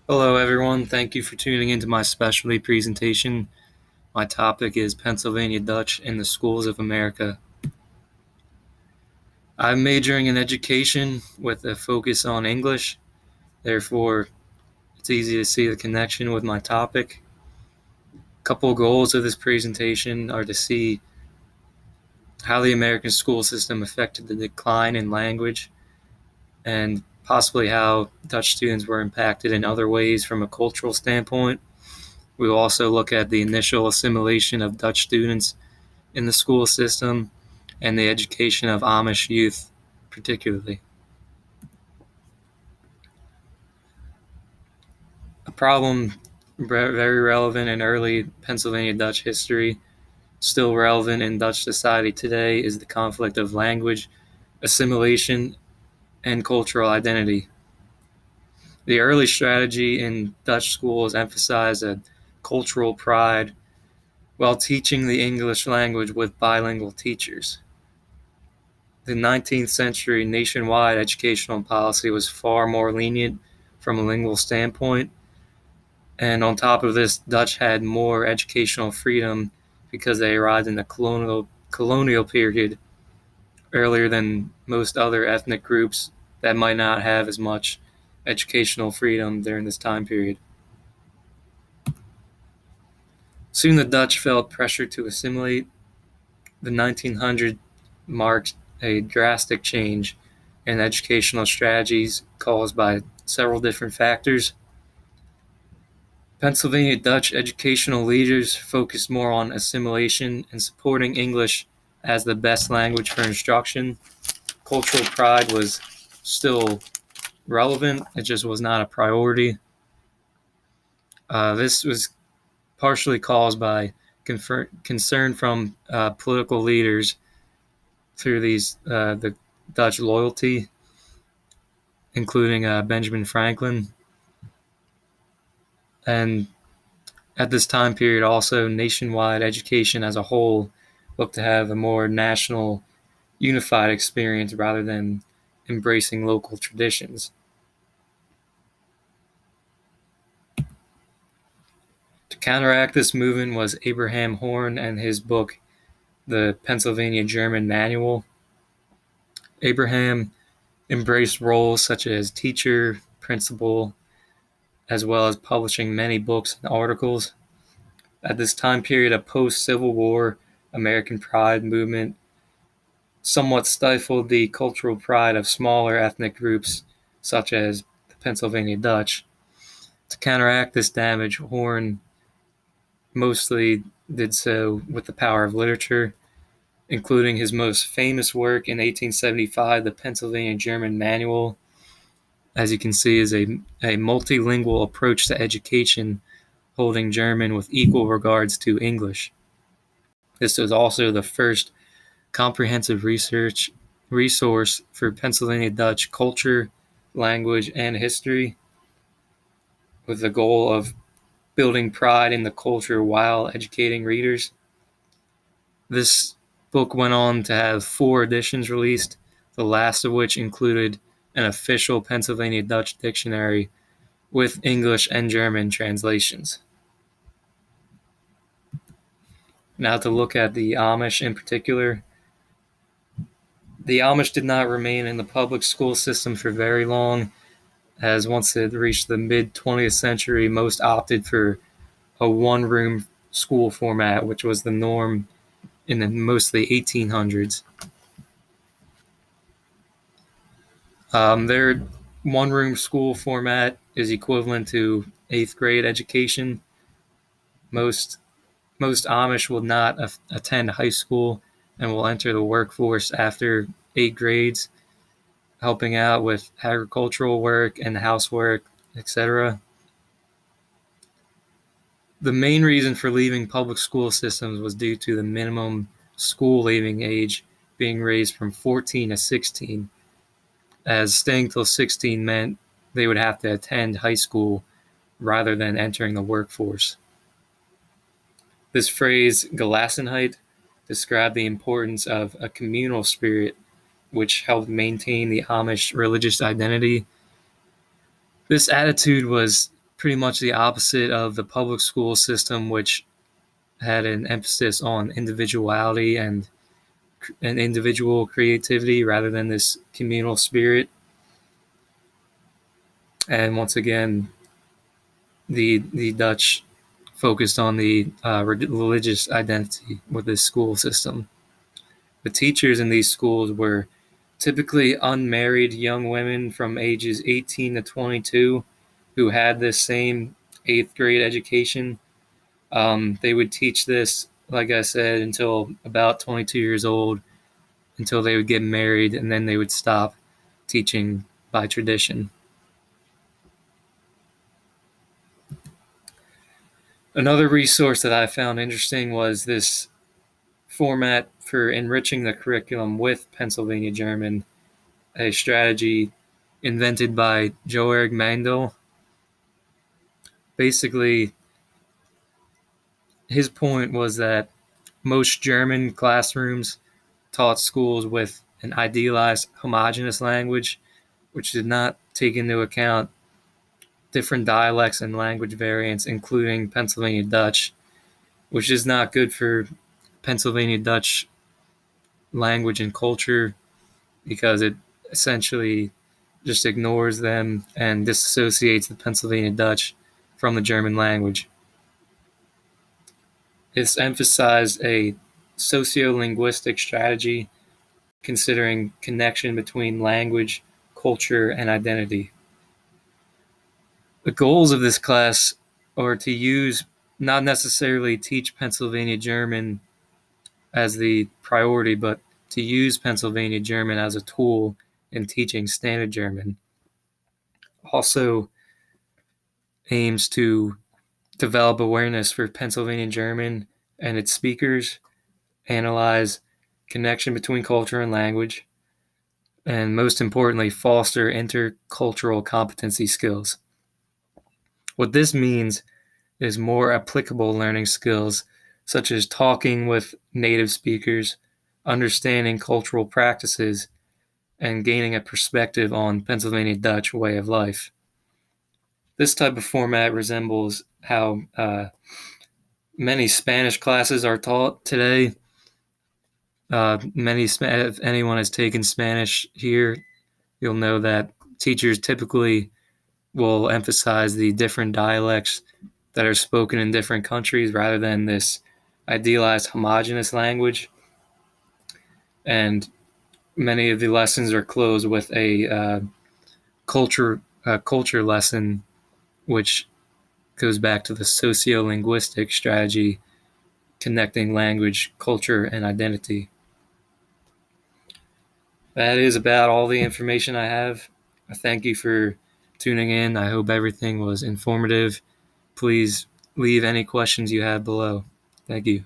Hello everyone, thank you for tuning into my specialty presentation. My topic is Pennsylvania Dutch in the Schools of America. I'm majoring in education with a focus on English, therefore it's easy to see the connection with my topic. A couple goals of this presentation are to see how the American school system affected the decline in language and possibly how Dutch students were impacted in other ways from a cultural standpoint. We will also look at the initial assimilation of Dutch students in the school system and the education of Amish youth particularly. A problem very relevant in early Pennsylvania Dutch history, still relevant in Dutch society today, is the conflict of language, assimilation, and cultural identity. The early strategy in Dutch schools emphasized a cultural pride while teaching the English language with bilingual teachers. The 19th century nationwide educational policy was far more lenient from a lingual standpoint, and on top of this, Dutch had more educational freedom because they arrived in the colonial period earlier than most other ethnic groups that might not have as much educational freedom during this time period. Soon the Dutch felt pressure to assimilate. The 1900s marked a drastic change in educational strategies caused by several different factors. Pennsylvania Dutch educational leaders focused more on assimilation and supporting English as the best language for instruction. Cultural pride was still relevant, it just was not a priority. This was partially caused by concern from political leaders through the Dutch loyalty, including Benjamin Franklin. And at this time period, also, nationwide education as a whole looked to have a more national, unified experience rather than embracing local traditions. To counteract this movement was Abraham Horn and his book, The Pennsylvania German Manual. Abraham embraced roles such as teacher, principal, as well as publishing many books and articles. At this time period, a post-Civil War American pride movement somewhat stifled the cultural pride of smaller ethnic groups such as the Pennsylvania Dutch. To counteract this damage, Horn mostly did so with the power of literature, including his most famous work in 1875, The Pennsylvania German Manual. As you can see, is a multilingual approach to education, holding German with equal regards to English. This was also the first comprehensive resource for Pennsylvania Dutch culture, language, and history, with the goal of building pride in the culture while educating readers. This book went on to have 4 editions released, the last of which included an official Pennsylvania Dutch dictionary with English and German translations. Now to look at the Amish in particular. The Amish did not remain in the public school system for very long, as once it reached the mid-20th century, most opted for a one-room school format, which was the norm in the mostly 1800s. Their one-room school format is equivalent to 8th grade education. Most Amish will not attend high school and will enter the workforce after 8 grades, helping out with agricultural work and housework, etc. The main reason for leaving public school systems was due to the minimum school leaving age being raised from 14 to 16, as staying till 16 meant they would have to attend high school rather than entering the workforce. This phrase, Gelassenheit, described the importance of a communal spirit which helped maintain the Amish religious identity This attitude was pretty much the opposite of the public school system, which had an emphasis on individuality and individual creativity rather than this communal spirit. And once again, the Dutch focused on the religious identity with this school system. The teachers in these schools were typically unmarried young women from ages 18 to 22 who had this same eighth grade education. They would teach this, like I said, until about 22 years old, until they would get married, and then they would stop teaching by tradition. Another resource that I found interesting was this format for enriching the curriculum with Pennsylvania German, a strategy invented by Georg Mandel. Basically, his point was that most German classrooms taught schools with an idealized homogeneous language, which did not take into account different dialects and language variants, including Pennsylvania Dutch, which is not good for Pennsylvania Dutch language and culture because it essentially just ignores them and disassociates the Pennsylvania Dutch from the German language. It's emphasized a sociolinguistic strategy considering connection between language, culture, and identity. The goals of this class are to use, not necessarily teach Pennsylvania German as the priority, but to use Pennsylvania German as a tool in teaching standard German. Also aims to develop awareness for Pennsylvania German and its speakers, analyze connection between culture and language, and most importantly, foster intercultural competency skills. What this means is more applicable learning skills, such as talking with native speakers, understanding cultural practices, and gaining a perspective on Pennsylvania Dutch way of life. This type of format resembles how many Spanish classes are taught today. If anyone has taken Spanish here, you'll know that teachers typically will emphasize the different dialects that are spoken in different countries rather than this idealized homogeneous language. And many of the lessons are closed with a culture lesson, which goes back to the sociolinguistic strategy connecting language, culture, and identity. That is about all the information I have. I thank you for tuning in. I hope everything was informative. Please leave any questions you have below. Thank you.